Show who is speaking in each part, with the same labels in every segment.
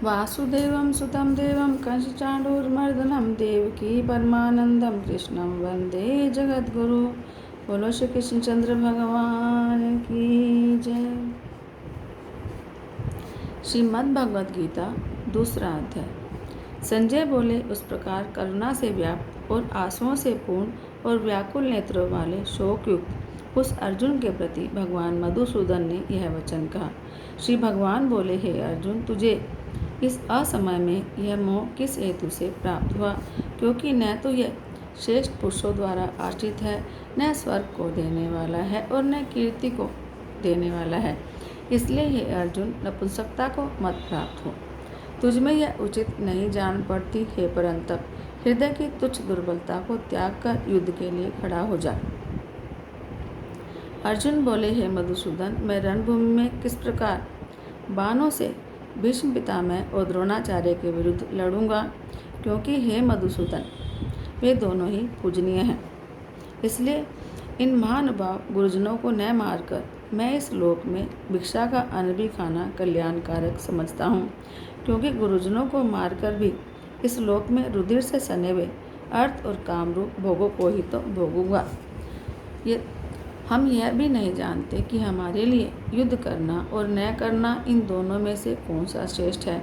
Speaker 1: वासुदेवं सुतं देवं कंसचाणूरमर्दनं देवकी परमानंदम कृष्णं वंदे जगद्गुरु। बोलो श्री कृष्णचंद्र भगवान की जय। श्रीमद् भगवद गीता दूसरा अध्याय। संजय बोले, उस प्रकार करुणा से व्याप्त और आंसुओं से पूर्ण और व्याकुल नेत्रों वाले शोकयुक्त उस अर्जुन के प्रति भगवान मधुसूदन ने यह वचन कहा। श्री भगवान बोले, हे अर्जुन, तुझे इस असमय में यह मोह किस हेतु से प्राप्त हुआ? क्योंकि न तो यह श्रेष्ठ पुरुषों द्वारा आश्रित है, न स्वर्ग को देने वाला है और न कीर्ति को देने वाला है। इसलिए हे अर्जुन, नपुंसकता को मत प्राप्त हो। तुझमें यह उचित नहीं जान पड़ती। हे परंतप, हृदय की तुच्छ दुर्बलता को त्याग कर युद्ध के लिए खड़ा हो जा। अर्जुन बोले, हे मधुसूदन, मैं रणभूमि में किस प्रकार बाणों से भीष्म पितामह और द्रोणाचार्य के विरुद्ध लड़ूंगा? क्योंकि हे मधुसूदन, वे दोनों ही पूजनीय हैं। इसलिए इन महानुभाव गुरुजनों को न मारकर मैं इस लोक में भिक्षा का अन्न भी खाना कल्याणकारक समझता हूँ। क्योंकि गुरुजनों को मारकर भी इस लोक में रुधिर से सने हुए अर्थ और कामरूप भोगों को ही तो भोगूंगा। हम यह भी नहीं जानते कि हमारे लिए युद्ध करना और न करना इन दोनों में से कौन सा श्रेष्ठ है।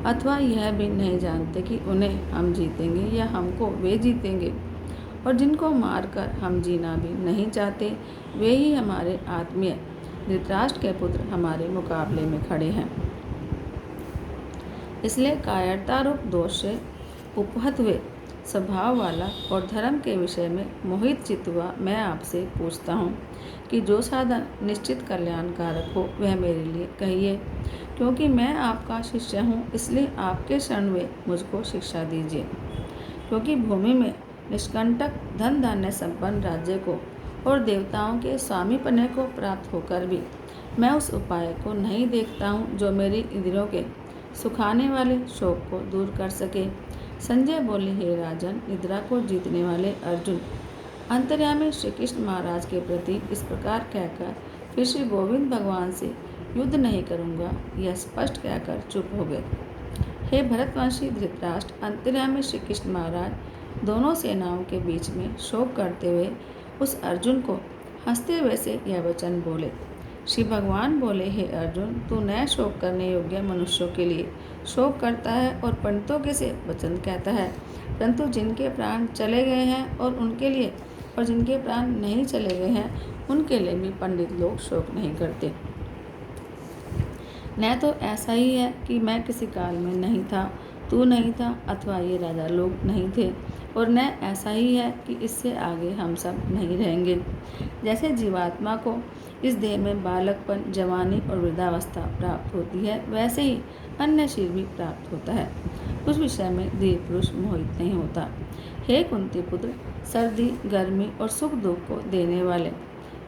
Speaker 1: अथवा यह भी नहीं जानते कि उन्हें हम जीतेंगे या हमको वे जीतेंगे। और जिनको मारकर हम जीना भी नहीं चाहते, वे ही हमारे आत्मीय धृतराष्ट्र के पुत्र हमारे मुकाबले में खड़े हैं। इसलिए कायरता रूप दोष से उपहत हुए स्वभाव वाला और धर्म के विषय में मोहित चित्त हुआ मैं आपसे पूछता हूँ कि जो साधन निश्चित कल्याणकारक हो वह मेरे लिए कहिए। क्योंकि मैं आपका शिष्य हूँ, इसलिए आपके शरण में मुझको शिक्षा दीजिए। क्योंकि भूमि में निष्कंटक धन धान्य संपन्न राज्य को और देवताओं के स्वामीपने को प्राप्त होकर भी मैं उस उपाय को नहीं देखता हूँ जो मेरी इंद्रियों के सुखाने वाले शोक को दूर कर सके। संजय बोले, हे राजन, निद्रा को जीतने वाले अर्जुन अंतर्यामी श्री कृष्ण महाराज के प्रति इस प्रकार कहकर फिर श्री गोविंद भगवान से युद्ध नहीं करूँगा यह स्पष्ट कहकर चुप हो गए। हे भरतवंशी धृतराष्ट्र, अंतर्यामी श्री कृष्ण महाराज दोनों सेनाओं के बीच में शोक करते हुए उस अर्जुन को हंसते हुए से यह वचन बोले। श्री भगवान बोले, हे अर्जुन, तू न शोक करने योग्य मनुष्यों के लिए शोक करता है और पंडितों के से वचन कहता है। परंतु जिनके प्राण चले गए हैं और उनके लिए और जिनके प्राण नहीं चले गए हैं उनके लिए भी पंडित लोग शोक नहीं करते। न तो ऐसा ही है कि मैं किसी काल में नहीं था, तू नहीं था, अथवा ये राजा लोग नहीं थे, और न ऐसा ही है कि इससे आगे हम सब नहीं रहेंगे। जैसे जीवात्मा को इस देह में बालकपन, जवानी और वृद्धावस्था प्राप्त होती है, वैसे ही अन्य शरीर भी प्राप्त होता है। उस विषय में धीर पुरुष मोहित नहीं होता। हे कुंती पुत्र, सर्दी, गर्मी और सुख दुख को देने वाले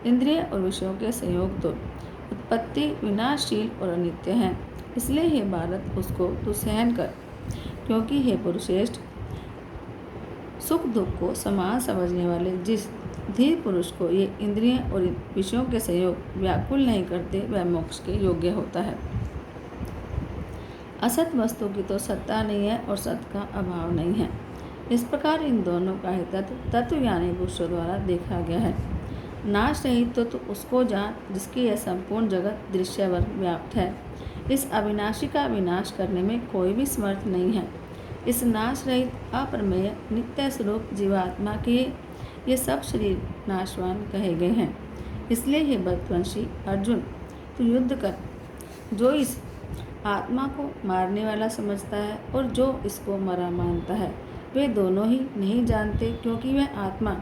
Speaker 1: इंद्रिय और विषयों के संयोग तो उत्पत्ति, विनाशशील और अनित्य हैं। इसलिए हे भारत, उसको तू सहन कर। क्योंकि हे पुरुषेष्ठ, सुख दुख को समान समझने वाले जिस धीर पुरुष को ये इंद्रिय और विषयों के संयोग व्याकुल नहीं करते, वह मोक्ष के योग्य होता है। असत वस्तु की तो सत्ता नहीं है और सत का अभाव नहीं है। इस प्रकार इन दोनों का ही तत्वज्ञानी पुरुषों द्वारा देखा गया है। नाश रहित तो उसको जान जिसकी यह संपूर्ण जगत दृश्यवर व्याप्त है। इस अविनाशी का विनाश करने में कोई भी समर्थ नहीं है। इस नाश रहित अप्रमेय नित्य स्वरूप जीवात्मा के ये सब शरीर नाशवान कहे गए हैं। इसलिए हे भरतवंशी अर्जुन, तू युद्ध कर। जो इस आत्मा को मारने वाला समझता है और जो इसको मरा मानता है, वे दोनों ही नहीं जानते। क्योंकि वह आत्मा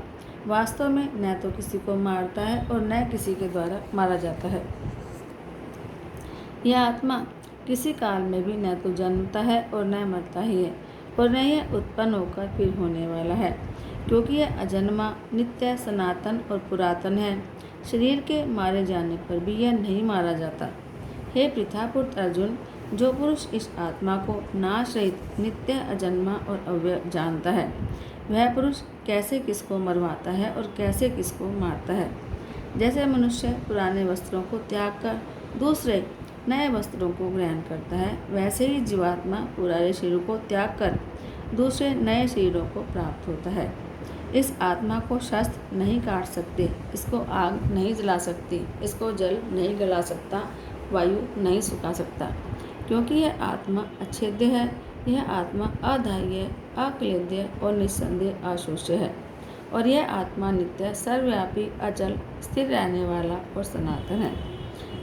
Speaker 1: वास्तव में न तो किसी को मारता है और न किसी के द्वारा मारा जाता है। यह आत्मा किसी काल में भी न तो जन्मता है और न मरता ही है, और न यह उत्पन्न होकर फिर होने वाला है। क्योंकि यह अजन्मा, नित्य, सनातन और पुरातन है। शरीर के मारे जाने पर भी यह नहीं मारा जाता। हे पृथापुत्र अर्जुन, जो पुरुष इस आत्मा को नाश रहित, नित्य, अजन्मा और अव्यय जानता है, वह पुरुष कैसे किसको मरवाता है और कैसे किसको मारता है। जैसे मनुष्य पुराने वस्त्रों को त्याग कर दूसरे नए वस्त्रों को ग्रहण करता है, वैसे ही जीवात्मा पुराने शरीरों को त्याग कर दूसरे नए शरीरों को प्राप्त होता है। इस आत्मा को शस्त्र नहीं काट सकते, इसको आग नहीं जला सकती, इसको जल नहीं गला सकता, वायु नहीं सुखा सकता, क्योंकि यह आत्मा अछेद्य है। यह आत्मा अधाह्य, अक्लेद्य और निस्संदेह अशोष्य है, और यह आत्मा नित्य, सर्वव्यापी, अचल, स्थिर रहने वाला और सनातन है।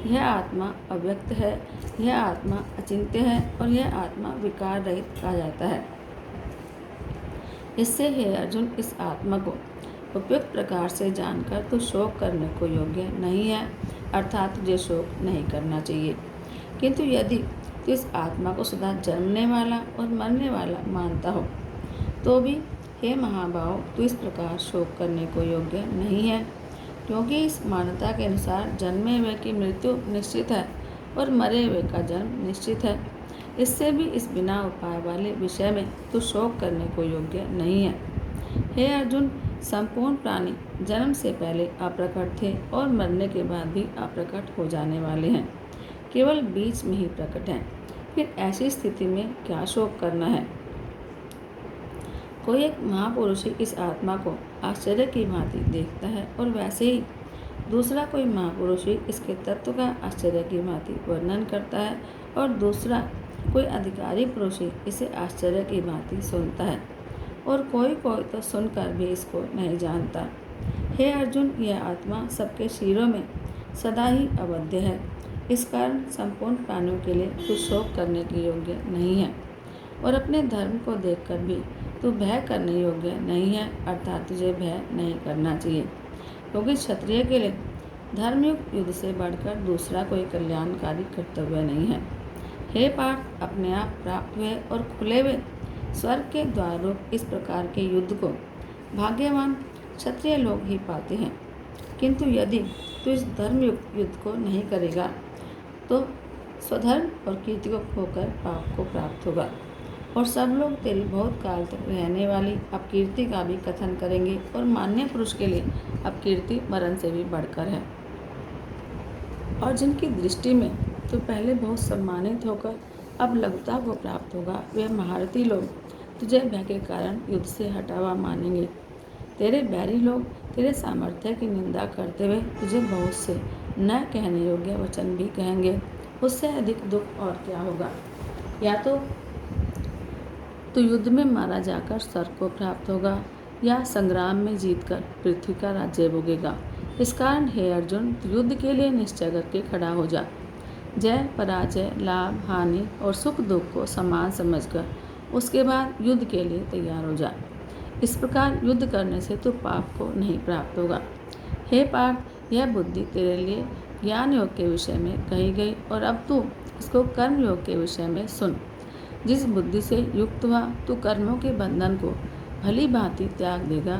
Speaker 1: यह आत्मा अव्यक्त है, यह आत्मा अचिंत्य है, और यह आत्मा विकार रहित कहा जाता है। इससे हे अर्जुन, इस आत्मा को उपयुक्त प्रकार से जानकर तू शोक करने को योग्य नहीं है, अर्थात तुझे शोक नहीं करना चाहिए। किंतु यदि तू इस आत्मा को सदा जन्मने वाला और मरने वाला मानता हो तो भी हे महाभाव, तू इस प्रकार शोक करने को योग्य नहीं है, क्योंकि इस मान्यता के अनुसार जन्मे हुए की मृत्यु निश्चित है और मरे हुए का जन्म निश्चित है। इससे भी इस बिना उपाय वाले विषय में तू शोक करने को योग्य नहीं है। हे अर्जुन, संपूर्ण प्राणी जन्म से पहले अप्रकट थे और मरने के बाद भी अप्रकट हो जाने वाले हैं, केवल बीच में ही प्रकट हैं। फिर ऐसी स्थिति में क्या शोक करना है? कोई एक महापुरुष ही इस आत्मा को आश्चर्य की भांति देखता है, और वैसे ही दूसरा कोई महापुरुष ही इसके तत्व का आश्चर्य की भांति वर्णन करता है, और दूसरा कोई अधिकारी पुरुष ही इसे आश्चर्य की भांति सुनता है, और कोई कोई तो सुनकर भी इसको नहीं जानता। हे अर्जुन, यह आत्मा सबके शरीरों में सदा ही अवध्य है। इस कारण संपूर्ण प्राणियों के लिए तू शोक करने के योग्य नहीं है, और अपने धर्म को देखकर भी तू भय करने योग्य नहीं है, अर्थात तुझे भय नहीं करना चाहिए, क्योंकि क्षत्रिय के लिए धर्मयुक्त युद्ध से बढ़कर दूसरा कोई कल्याणकारी कर्तव्य नहीं है। हे पार्थ, अपने आप प्राप्त हुए और खुले हुए स्वर्ग के द्वार रूप इस प्रकार के युद्ध को भाग्यवान क्षत्रिय लोग ही पाते हैं। किंतु यदि तू इस धर्मयुक्त युद्ध को नहीं करेगा तो स्वधर्म और कीर्ति को खोकर पाप को प्राप्त होगा, और सब लोग तेरी बहुत काल तक रहने वाली अपकीर्ति का भी कथन करेंगे, और मान्य पुरुष के लिए अपकीर्ति मरण से भी बढ़कर है। और जिनकी दृष्टि में तो पहले बहुत सम्मानित होकर अब लघुता को प्राप्त होगा, वे महारथी लोग तुझे भय के कारण युद्ध से हटा हुआ मानेंगे। तेरे बैरी लोग तेरे सामर्थ्य की निंदा करते हुए तुझे बहुत से न कहने योग्य वचन भी कहेंगे। उससे अधिक दुख और क्या होगा? या तो तू युद्ध में मारा जाकर स्वर्ग को प्राप्त होगा, या संग्राम में जीतकर पृथ्वी का राज्य भोगेगा। इस कारण हे अर्जुन, तू युद्ध के लिए निश्चय करके खड़ा हो जा। जय पराजय, लाभ हानि और सुख दुख को समान समझकर उसके बाद युद्ध के लिए तैयार हो जा। इस प्रकार युद्ध करने से तू पाप को नहीं प्राप्त होगा। हे पार्थ, यह बुद्धि तेरे लिए ज्ञान योग के विषय में कही गई, और अब तू इसको कर्म योग के विषय में सुन। जिस बुद्धि से युक्त हुआ तू कर्मों के बंधन को भली भांति त्याग देगा,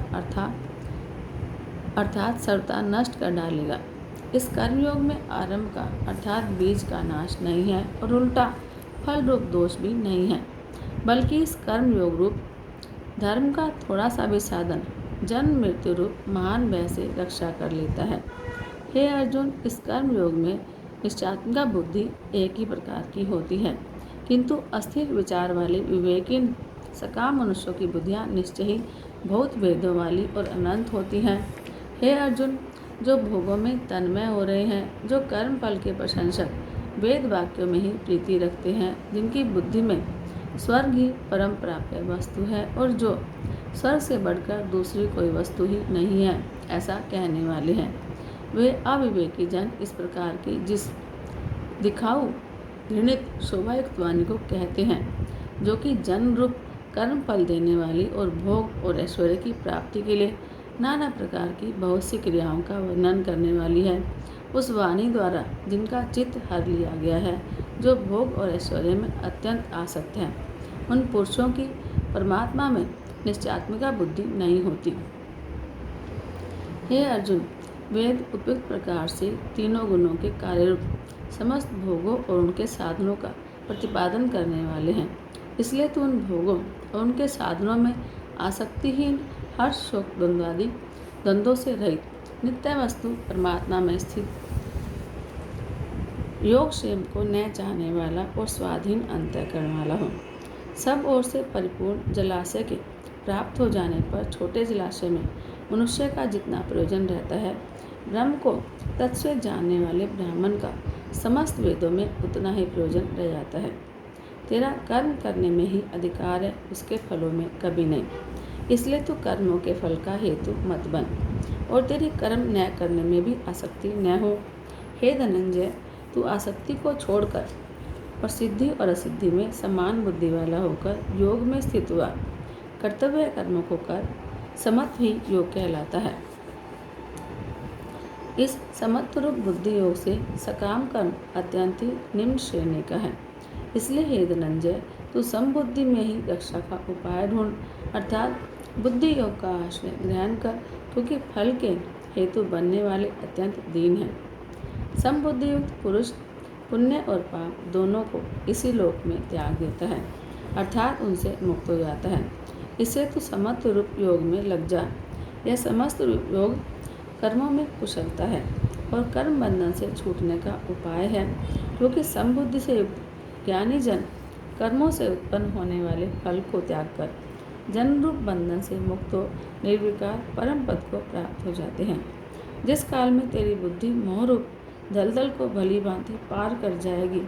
Speaker 1: अर्थात सर्वथा नष्ट कर डालेगा। इस कर्मयोग में आरंभ का अर्थात बीज का नाश नहीं है, और उल्टा फल रूप दोष भी नहीं है, बल्कि इस कर्मयोग रूप धर्म का थोड़ा सा भी साधन जन्म मृत्यु रूप महान भय से रक्षा कर लेता है। हे अर्जुन, इस कर्मयोग में निश्चयात्मिका बुद्धि एक ही प्रकार की होती है, किंतु अस्थिर विचार वाले विवेकीन सकाम मनुष्यों की बुद्धियाँ निश्चय ही बहुत भेदों वाली और अनंत होती हैं। हे अर्जुन, जो भोगों में तन्मय हो रहे हैं, जो कर्म फल के प्रशंसक वेद वाक्यों में ही प्रीति रखते हैं, जिनकी बुद्धि में स्वर्ग ही परम प्राप्य वस्तु है, और जो स्वर्ग से बढ़कर दूसरी कोई वस्तु ही नहीं है, ऐसा कहने वाले हैं, वे अविवेकी जन इस प्रकार की जिस दिखाऊ घृणित शोभायुक्त वाणी को कहते हैं, जो कि जन्म रूप कर्म फल देने वाली और भोग और ऐश्वर्य की प्राप्ति के लिए नाना प्रकार की बहुत सी क्रियाओं का वर्णन करने वाली है। उस वाणी द्वारा जिनका चित्त हर लिया गया है, जो भोग और ऐश्वर्य में अत्यंत आसक्त हैं, उन पुरुषों की परमात्मा में निश्चयात्मिका बुद्धि नहीं होती। हे अर्जुन, वेद उपयुक्त प्रकार से तीनों गुणों के कार्यरूप समस्त भोगों और उनके साधनों का प्रतिपादन करने वाले हैं। इसलिए तू उन भोगों और उनके साधनों में आसक्तिहीन, हर्ष शोक द्वंद्वादि द्वंद्वों से रहित नित्य वस्तु परमात्मा में स्थित योगक्षेम को न चाहने वाला और स्वाधीन अंतःकरण वाला हो। सब ओर से परिपूर्ण जलाशय के प्राप्त हो जाने पर छोटे जलाशय में मनुष्य का जितना प्रयोजन रहता है, ब्रह्म को तत्व जानने वाले ब्राह्मण का समस्त वेदों में उतना ही प्रयोजन रह जाता है। तेरा कर्म करने में ही अधिकार है, उसके फलों में कभी नहीं। इसलिए तू कर्मों के फल का हेतु मत बन और तेरी कर्म न करने में भी आसक्ति न हो। हे धनंजय, तू आसक्ति को छोड़कर और सिद्धि और असिद्धि में समान बुद्धि वाला होकर योग में स्थित हुआ। कर्तव्य कर्मों को कर, समत्व ही योग कहलाता है। इस समत्व रूप बुद्धि योग से सकाम कर्म अत्यंत ही निम्न श्रेणी का है। इसलिए हे धनंजय, तू समबुद्धि में ही रक्षा का उपाय ढूंढ, अर्थात बुद्धि योग का आश्रय ग्रहण कर, क्योंकि फल के हेतु बनने वाले अत्यंत दीन है। समबुद्धि युक्त पुरुष पुण्य और पाप दोनों को इसी लोक में त्याग देता है, अर्थात उनसे मुक्त हो जाता है। इससे तू समत्व रूप योग में लग जा। यह समस्त योग कर्मों में कुशलता है और कर्म बंधन से छूटने का उपाय है, क्योंकि समबुद्धि से युक्त ज्ञानी जन कर्मों से उत्पन्न होने वाले फल को त्याग कर जन्म रूप बंधन से मुक्त हो निर्विकार परम पद को प्राप्त हो जाते हैं। जिस काल में तेरी बुद्धि मोह रूप दलदल को भली भांति पार कर जाएगी,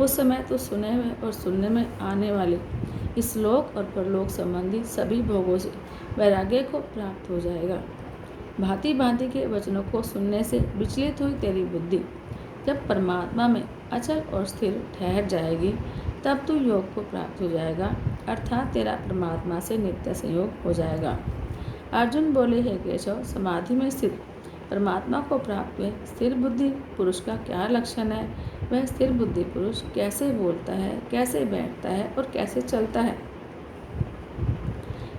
Speaker 1: उस समय तो सुने हुए और सुनने में आने वाले इस लोक और परलोक संबंधी सभी भोगों से वैराग्य को प्राप्त हो जाएगा। भांति भांति के वचनों को सुनने से विचलित हुई तेरी बुद्धि जब परमात्मा में अचल और स्थिर ठहर जाएगी, तब तू योग को प्राप्त हो जाएगा, अर्थात तेरा परमात्मा से नित्य संयोग हो जाएगा। अर्जुन बोले, हे केशव, समाधि में स्थित परमात्मा को प्राप्त हुए स्थिर बुद्धि पुरुष का क्या लक्षण है? वह स्थिर बुद्धि पुरुष कैसे बोलता है, कैसे बैठता है और कैसे चलता है?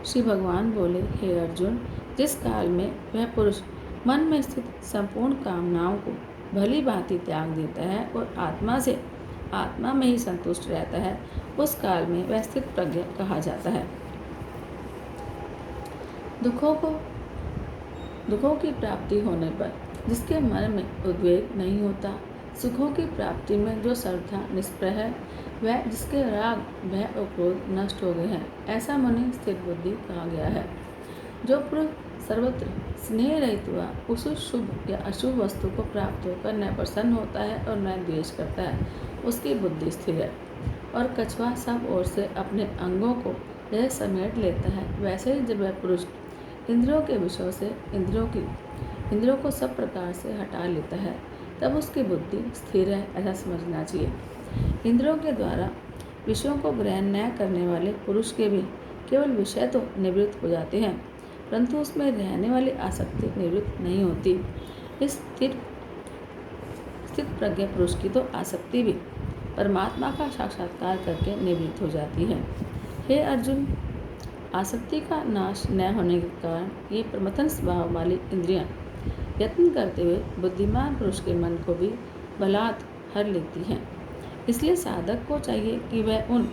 Speaker 1: श्री भगवान बोले, हे अर्जुन, जिस काल में वह पुरुष मन में स्थित संपूर्ण कामनाओं को भली भांति त्याग देता है और आत्मा में ही संतुष्ट रहता है, उस काल में वह स्थित प्रज्ञ कहा जाता है। दुखों की प्राप्ति होने पर जिसके मन में उद्वेग नहीं होता, सुखों की प्राप्ति में जो श्रद्धा निष्प्रह है, वह जिसके राग भय और क्रोध नष्ट हो गए हैं, ऐसा मनुष्य स्थिर बुद्धि कहा गया है। जो पुरुष सर्वत्र स्नेह रहित हुआ उस शुभ या अशुभ वस्तु को प्राप्त होकर न प्रसन्न होता है और न द्वेष करता है, उसकी बुद्धि स्थिर है। और कछुआ सब ओर से अपने अंगों को यह समेट लेता है, वैसे ही जब वह पुरुष इंद्रियों के विषयों से इंद्रियों को सब प्रकार से हटा लेता है, तब उसकी बुद्धि स्थिर है, ऐसा समझना चाहिए। इंद्रियों के द्वारा विषयों को ग्रहण न करने वाले पुरुष के भी केवल विषय तो निवृत्त हो जाते हैं, परंतु उसमें रहने वाली आसक्ति निवृत्त नहीं होती। इस स्थित प्रज्ञ पुरुष की तो आसक्ति भी परमात्मा का साक्षात्कार करके निवृत्त हो जाती है। हे अर्जुन, आसक्ति का नाश न होने के कारण ये प्रमथन स्वभाव वाली इंद्रियां यत्न करते हुए बुद्धिमान पुरुष के मन को भी बलात् हर लेती हैं। इसलिए साधक को चाहिए कि वह उन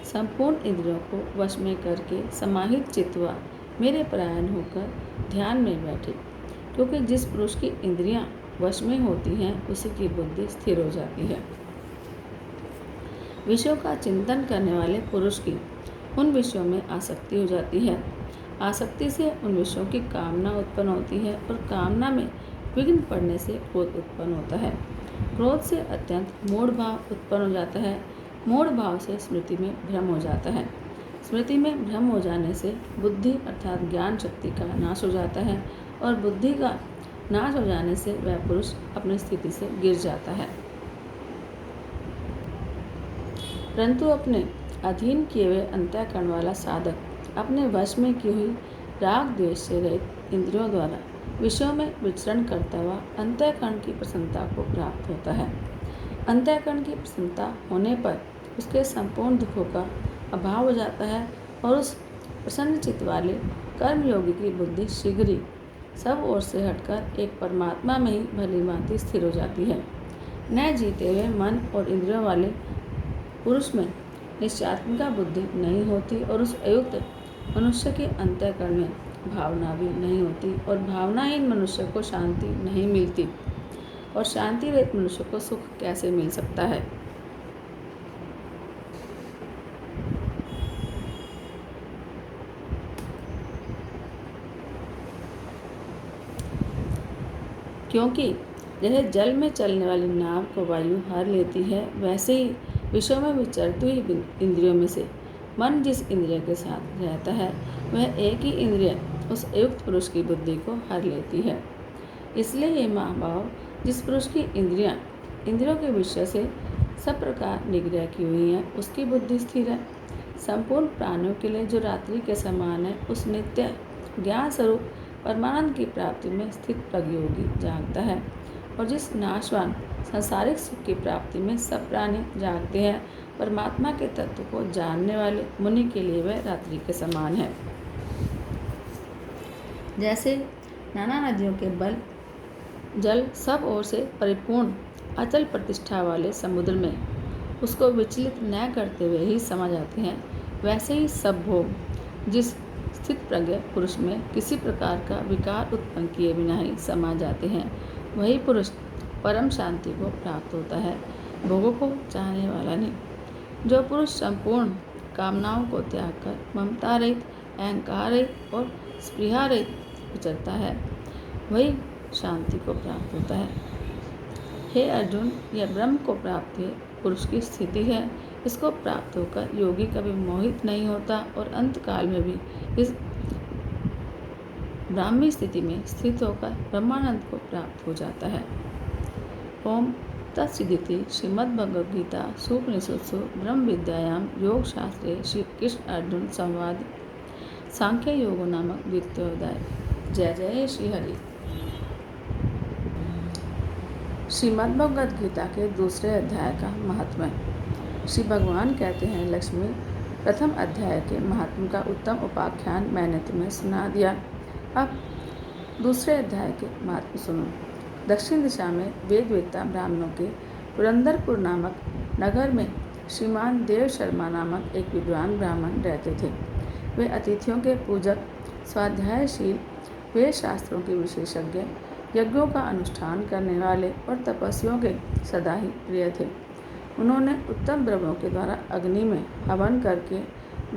Speaker 1: संपूर्ण इंद्रियों को वश में करके समाहित चित्वा मेरे परायण होकर ध्यान में बैठे, क्योंकि जिस पुरुष की इंद्रियां वश में होती हैं उसी की बुद्धि स्थिर हो जाती है। विषयों का चिंतन करने वाले पुरुष की उन विषयों में आसक्ति हो जाती है। आसक्ति से उन विषयों की कामना उत्पन्न होती है और कामना में विघ्न पड़ने से क्रोध उत्पन्न होता है। क्रोध से अत्यंत मूढ़ भाव उत्पन्न हो जाता है। मूढ़ भाव से स्मृति में भ्रम हो जाता है। स्मृति में भ्रम हो जाने से बुद्धि अर्थात ज्ञान शक्ति का नाश हो जाता है और बुद्धि का नाश हो जाने से वह पुरुष अपनी स्थिति से गिर जाता है। परंतु अपने अधीन किए हुए अंतःकरण वाला साधक अपने वश में की हुई राग द्वेष से रहित इंद्रियों द्वारा विषयों में विचरण करता हुआ अंतःकरण की प्रसन्नता को प्राप्त होता है। अंतःकरण की प्रसन्नता होने पर उसके संपूर्ण दुखों का अभाव हो जाता है और उस प्रसन्न चित्त वाले कर्मयोगी की बुद्धि शीघ्र ही सब ओर से हटकर एक परमात्मा में ही भली भांति स्थिर हो जाती है। न जीते हुए मन और इंद्रियों वाले पुरुष में निश्चयात्मिका बुद्धि नहीं होती और उस अयुक्त मनुष्य के अंतःकरण में भावना भी नहीं होती और भावनाहीन मनुष्य को शांति नहीं मिलती और शांति रहित मनुष्य को सुख कैसे मिल सकता है। क्योंकि जैसे जल में चलने वाली नाव को वायु हर लेती है, वैसे ही विश्व में विचरती हुई इंद्रियों में से मन जिस इंद्रिय के साथ रहता है, वह एक ही इंद्रिय उस युक्त पुरुष की बुद्धि को हर लेती है। इसलिए ये महाभाव, जिस पुरुष की इंद्रियों के विषय से सब प्रकार निग्रह की हुई है, उसकी बुद्धि स्थिर है। संपूर्ण प्राणियों के लिए जो रात्रि के समान है, उस नित्य ज्ञान स्वरूप परमानंद की प्राप्ति में स्थित प्रज्ञयोगी जागता है। और जिस नाशवान सांसारिक सुख की प्राप्ति में सब प्राणी जागते हैं, परमात्मा के तत्व को जानने वाले मुनि के लिए वह रात्रि के समान है। जैसे नाना नदियों के जल सब ओर से परिपूर्ण अचल प्रतिष्ठा वाले समुद्र में उसको विचलित न करते हुए ही समा जाते हैं, वैसे ही सब भोग जिस स्थित प्रज्ञ पुरुष में किसी प्रकार का विकार उत्पन्न किए बिना ही समा जाते हैं, वही पुरुष परम शांति को प्राप्त होता है, भोगों को चाहने वाला नहीं। जो पुरुष संपूर्ण कामनाओं को त्याग कर ममता रहित, अहंकार रहित और स्पृहा रहित विचरता है, वही शांति को प्राप्त होता है। हे अर्जुन, यह ब्रह्म को प्राप्ति पुरुष की स्थिति है। इसको प्राप्त होकर योगी कभी मोहित नहीं होता और अंत काल में भी इस ब्राह्मी स्थिति में स्थित होकर ब्रह्मानंद को प्राप्त हो जाता है। ओम तत्सदिति श्रीमद्भगवद्गीता सूपनिषत्सु ब्रह्म विद्यायाम योग शास्त्रे श्री कृष्ण अर्जुन संवाद सांख्य योगो नामक द्वितीयोध्याय। जय जय श्री हरि। श्रीमद्भगवद्गीता के दूसरे अध्याय का महात्म्य। श्री भगवान कहते हैं, लक्ष्मी, प्रथम अध्याय के महात्म्य का उत्तम उपाख्यान मैंने तुम्हें सुना दिया। अब दूसरे अध्याय के महात्म्य सुनो। दक्षिण दिशा में वेदवेत्ता ब्राह्मणों के पुरंदरपुर नामक नगर में श्रीमान देव शर्मा नामक एक विद्वान ब्राह्मण रहते थे। वे अतिथियों के पूजक, स्वाध्यायशील, वेद शास्त्रों के विशेषज्ञ, यज्ञों का अनुष्ठान करने वाले और तपस्वियों के सदा ही प्रिय थे। उन्होंने उत्तम द्रव्यों के द्वारा अग्नि में हवन करके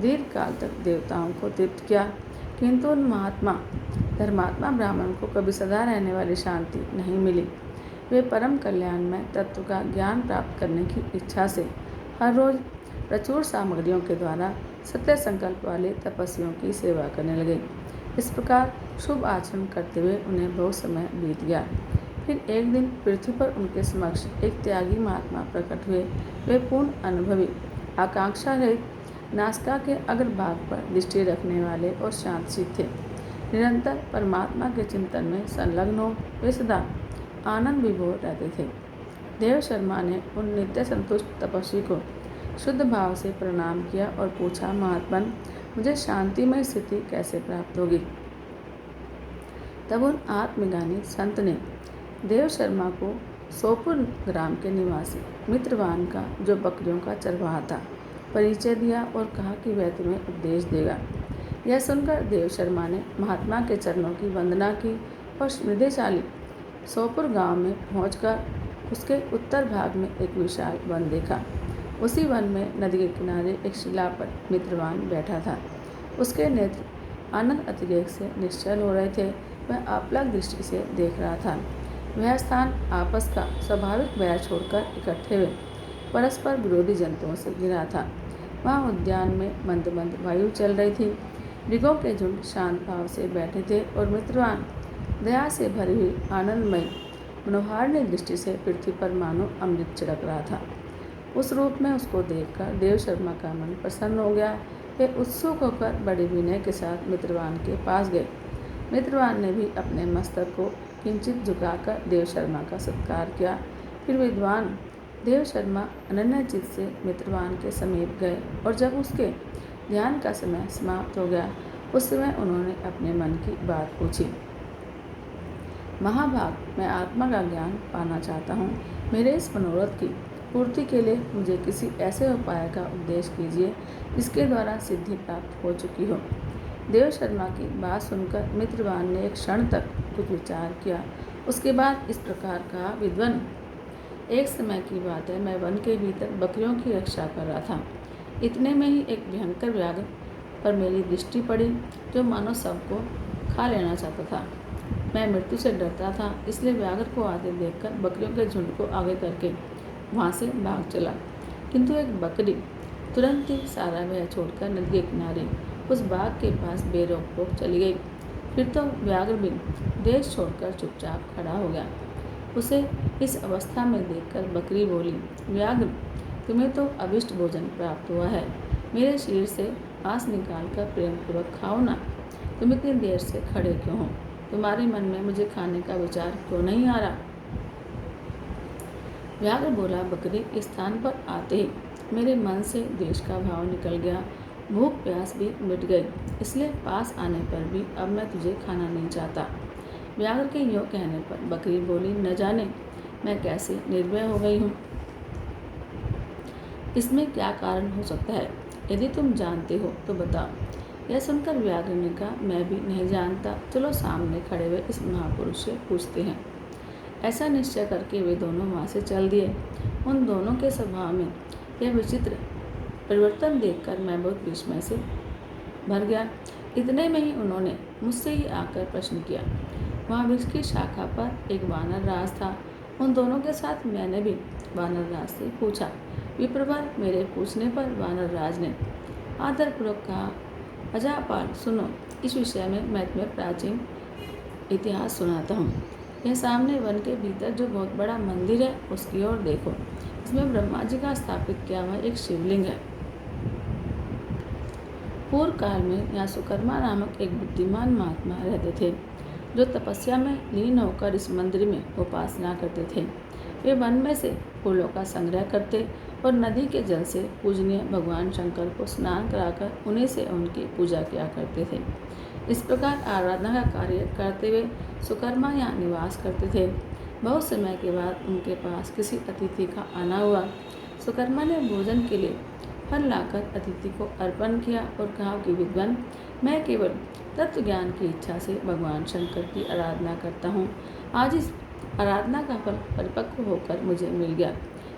Speaker 1: दीर्घ काल तक देवताओं को तृप्त किया, किंतु उन धर्मात्मा ब्राह्मण को कभी सदा रहने वाली शांति नहीं मिली। वे परम कल्याणमय तत्व का ज्ञान प्राप्त करने की इच्छा से हर रोज प्रचुर सामग्रियों के द्वारा सत्य संकल्प वाले तपस्वियों की सेवा करने लगे। इस प्रकार शुभ आचरण करते हुए उन्हें बहुत समय बीत गया। फिर एक दिन पृथ्वी पर उनके समक्ष एक त्यागी महात्मा प्रकट हुए। वे पूर्ण अनुभवी, आकांक्षा रहित, नासिका के अग्रभाग पर दृष्टि रखने वाले और शांतचित्त थे। निरंतर परमात्मा के चिंतन में संलग्न हो वे सदा आनंद विभोर रहते थे। देव शर्मा ने उन नित्य संतुष्ट तपस्वी को शुद्ध भाव से प्रणाम किया और पूछा, महात्मन, मुझे शांतिमय स्थिति कैसे प्राप्त होगी? तब उन आत्मज्ञानी संत ने देव शर्मा को सोपुर ग्राम के निवासी मित्रवान का, जो बकरियों का चरवाहा था, परिचय दिया और कहा कि वह तुम्हें उपदेश देगा। यह सुनकर देव शर्मा ने महात्मा के चरणों की वंदना की और स्मृतिशाली सोपुर गांव में पहुंचकर उसके उत्तर भाग में एक विशाल वन देखा। उसी वन में नदी के किनारे एक शिला पर मित्रवान बैठा था। उसके नेत्र आनंद अतिरेक से निश्चल हो रहे थे। वह आप्लक दृष्टि से देख रहा था। वह स्थान आपस का स्वाभाविक वैर छोड़कर इकट्ठे हुए परस्पर विरोधी जंतुओं से घिरा था। वहाँ उद्यान में मंद मंद वायु चल रही थी। मृगों के झुंड शांत भाव से बैठे थे और मित्रवान दया से भरी हुई आनंदमयी मनोहारिणी दृष्टि से पृथ्वी पर मानो अमृत छिड़क रहा था। उस रूप में उसको देखकर देव शर्मा का मन प्रसन्न हो गया। वे उत्सुक होकर बड़े विनय के साथ मित्रवान के पास गए। मित्रवान ने भी अपने मस्तक को किंचित झुकाकर देव शर्मा का सत्कार किया। फिर विद्वान देव शर्मा अनन्यचित से मित्रवान के समीप गए और जब उसके ध्यान का समय समाप्त हो गया, उस समय उन्होंने अपने मन की बात पूछी। महाभाग, मैं आत्मा का ज्ञान पाना चाहता हूँ। मेरे इस मनोरथ की पूर्ति के लिए मुझे किसी ऐसे उपाय का उपदेश कीजिए जिसके द्वारा सिद्धि प्राप्त हो चुकी हो। देव शर्मा की बात सुनकर मित्रवान ने एक क्षण तक कुछ विचार किया उसके बाद इस प्रकार कहा, विद्वान, एक समय की बात है, मैं वन के भीतर बकरियों की रक्षा कर रहा था। इतने में ही एक भयंकर व्याघ्र पर मेरी दृष्टि पड़ी, जो मानो सबको खा लेना चाहता था। मैं मृत्यु से डरता था, इसलिए व्याघ्र को आते देखकर बकरियों के झुंड को आगे करके वहाँ से भाग चला। किंतु एक बकरी तुरंत ही सारा भय छोड़कर नदी के किनारे उस बाघ के पास बेरोक टोक चली गई। फिर तो व्याघ्र भी देश छोड़कर चुपचाप खड़ा हो गया। उसे इस अवस्था में देखकर बकरी बोली, व्याघ्र, तुम्हें तो अभिष्ट भोजन प्राप्त हुआ है। मेरे शरीर से आँस निकालकर प्रेम पूर्वक खाओ ना। तुम इतनी देर से खड़े क्यों हो? तुम्हारे मन में मुझे खाने का विचार क्यों नहीं आ रहा? व्याघ्र बोला, बकरी, इस स्थान पर आते ही मेरे मन से द्वेष का भाव निकल गया, भूख प्यास भी मिट गई, इसलिए पास आने पर भी अब मैं तुझे खाना नहीं चाहता। व्याघ्र के यूँ कहने पर बकरी बोली, न जाने मैं कैसे निर्भय हो गई हूँ। इसमें क्या कारण हो सकता है? यदि तुम जानते हो तो बताओ। यह सुनकर व्याघ्र ने कहा, मैं भी नहीं जानता, चलो सामने खड़े हुए इस महापुरुष से पूछते हैं। ऐसा निश्चय करके वे दोनों वहाँ से चल दिए। उन दोनों के स्वभाव में यह विचित्र परिवर्तन देखकर मैं बहुत विस्मय से भर गया। इतने में ही उन्होंने मुझसे ही आकर प्रश्न किया। वहाँ वृक्ष की शाखा पर एक वानर राज था। उन दोनों के साथ मैंने भी वानर राज से पूछा। विप्रवर, मेरे पूछने पर वानर राज ने आदरपूर्वक कहा, अजापाल, सुनो, इस विषय में मैं तुम्हें प्राचीन इतिहास सुनाता हूँ। यह सामने वन के भीतर जो बहुत बड़ा मंदिर है, उसकी ओर देखो। इसमें ब्रह्मा जी का स्थापित किया हुआ एक शिवलिंग है। पूर्व काल में यहाँ सुकर्मा नामक एक बुद्धिमान महात्मा रहते थे, जो तपस्या में लीन होकर इस मंदिर में उपासना करते थे। वे वन में से फूलों का संग्रह करते और नदी के जल से पूजनीय भगवान शंकर को स्नान कराकर उन्हीं से उनकी पूजा किया करते थे। इस प्रकार आराधना का कार्य करते हुए सुकर्मा यहाँ निवास करते थे। बहुत समय के बाद उनके पास किसी अतिथि का आना हुआ। सुकर्मा ने भोजन के लिए फल लाकर अतिथि को अर्पण किया और कहा कि विद्वान, मैं केवल तत्व ज्ञान की इच्छा से भगवान शंकर की आराधना करता हूँ। आज इस आराधना का फल परिपक्व होकर मुझे मिल गया,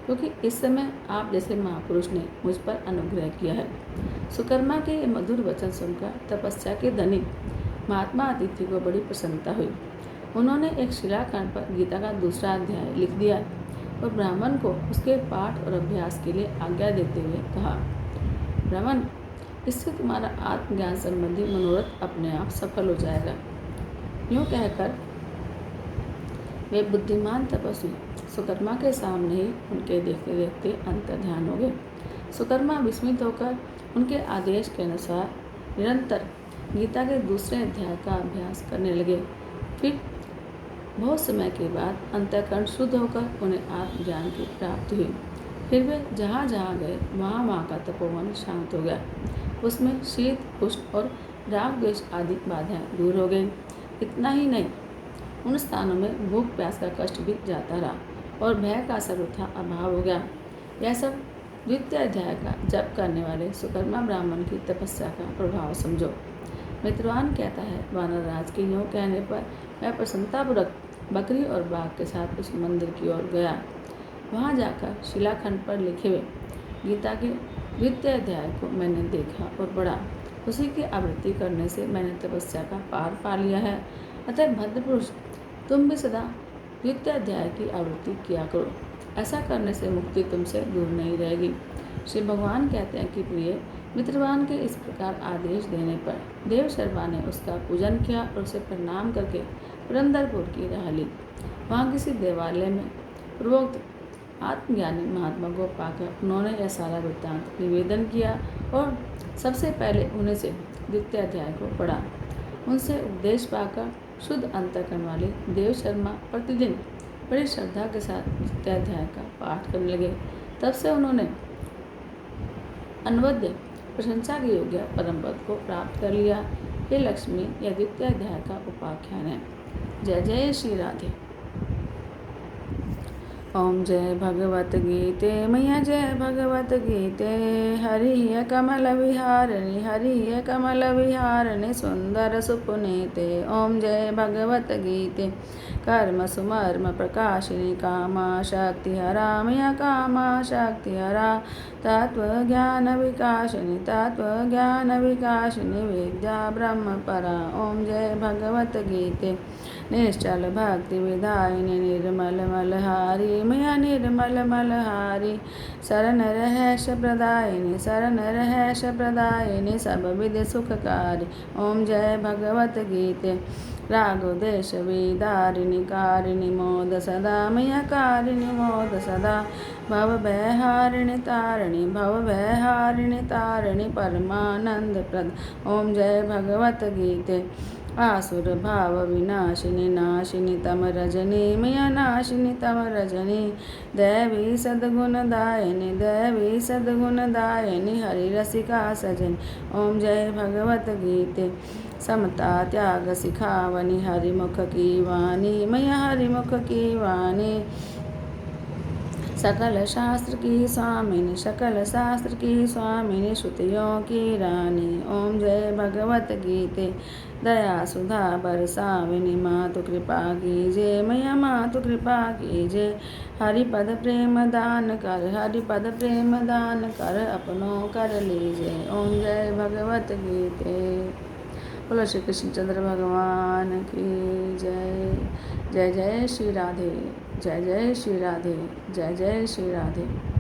Speaker 1: क्योंकि इस समय आप जैसे महापुरुष ने मुझ पर अनुग्रह किया है। सुकर्मा के ये मधुर वचन सुनकर तपस्या के धनी महात्मा अतिथि को बड़ी प्रसन्नता हुई। उन्होंने एक शिलाखंड पर गीता का दूसरा अध्याय लिख दिया और ब्राह्मण को उसके पाठ और अभ्यास के लिए आज्ञा देते हुए कहा, ब्राह्मण, इससे तुम्हारा आत्मज्ञान संबंधी मनोरथ अपने आप सफल हो जाएगा। यूँ कहकर वे बुद्धिमान तपस्वी सुकर्मा के सामने ही उनके देखते देखते अंतर्ध्यान हो गए। सुकर्मा विस्मित होकर उनके आदेश के अनुसार निरंतर गीता के दूसरे अध्याय का अभ्यास करने लगे। फिर बहुत समय के बाद अंतःकरण शुद्ध होकर उन्हें आत्मज्ञान की प्राप्ति हुई। फिर वे जहाँ जहाँ गए वहाँ का तपोवन शांत हो गया। उसमें शीत, उष्ण और राग द्वेष आदि बाधाएं दूर हो गई। इतना ही नहीं, उन स्थानों में भूख प्यास का कष्ट भी जाता रहा और भय का सर्वथा अभाव हो गया। यह सब द्वितीय अध्याय का जप करने वाले सुकर्मा ब्राह्मण की तपस्या का प्रभाव समझो। मित्रवान कहता है, वानर राज के यूँ कहने पर मैं प्रसन्नतापूर्वक बकरी और बाघ के साथ उस मंदिर की ओर गया। वहाँ जाकर शिलाखंड पर लिखे हुए गीता के द्वितीय अध्याय को मैंने देखा और पढ़ा। उसी की आवृत्ति करने से मैंने तपस्या का पार पा लिया है। अतः भद्रपुरुष, तुम भी सदा द्वितीय अध्याय की आवृत्ति किया करो। ऐसा करने से मुक्ति तुमसे दूर नहीं रहेगी। श्री भगवान कहते हैं कि प्रिय मित्रवान के इस प्रकार आदेश देने पर देव शर्मा ने उसका पूजन किया और उसे प्रणाम करके पुरंदरपुर की राह ली। वहाँ किसी देवालय में पूर्वोक्त आत्मज्ञानी महात्मा को पाकर उन्होंने यह सारा वृत्तांत निवेदन किया और सबसे पहले उन्हें से द्वितीय अध्याय को पढ़ा। उनसे उपदेश पाकर शुद्ध अंतःकरण वाले देव शर्मा प्रतिदिन बड़ी श्रद्धा के साथ द्वितीय अध्याय का पाठ करने लगे। तब से उन्होंने अनवद्य प्रशंसा के योग्य परम पद को प्राप्त कर लिया। हे लक्ष्मी, यह द्वितीय अध्याय का उपाख्यान है। जय जय श्री राधे। ओम जय भगवत गीते मैया जय भगवत गीते। हरि है कमल विहारिणी हरि है कमल विहारिणी सुंदर सुपुनीते। ओम जय भगवत गीते कर्म सुमर्म प्रकाशिनी कामा शक्ति हरा मैया कामा शक्ति हरा। तत्व ज्ञान विकासिनी तत्व ज्ञान विकासिनी विद्या ब्रह्म परा। ओम जय भगवत गीते निश्चल भक्ति विधायिनी निर्मल मलहारी मैया निर्मल मलहारी। शरण रहस्य प्रदायिनी शरण रहस्य प्रदायिनी सब विधि सुखकारी। ओम जय भगवत गीते रागो देश विदारिणी कारिणी मोद सदा मैया कारिणी मोद सदा। भव भयहारिणी तारिणी भव भयहारिणी तारिणी परमानंद प्रद। ओम जय भगवत गीते आसुर भाव विनाशिनी नाशिनी तम रजनी मैया नाशिनी तम रजनी। दैवी सद्गुण दायिनी दैवी सद्गुण दायिनी हरि रसिका सजनी। ओम जय भगवत गीते समता त्याग सिखावनी हरिमुख की वाणी मैया हरिमुख की वाणी। सकल शास्त्र की स्वामिनी सकल शास्त्र की स्वामिनी श्रुतियों की रानी। ओम जय भगवत गीते दया सुधा बरसाविनी मातु कृपा कीजिए मैया मातु कृपा कीजिए। हरिपद प्रेम दान कर हरिपद प्रेम दान कर अपनों कर लीजिए। ओम जय भगवत गीते। बोलो श्री कृष्णचंद्र भगवान की जय। जय जय श्री राधे जय जय श्री राधे जय जय श्री राधे।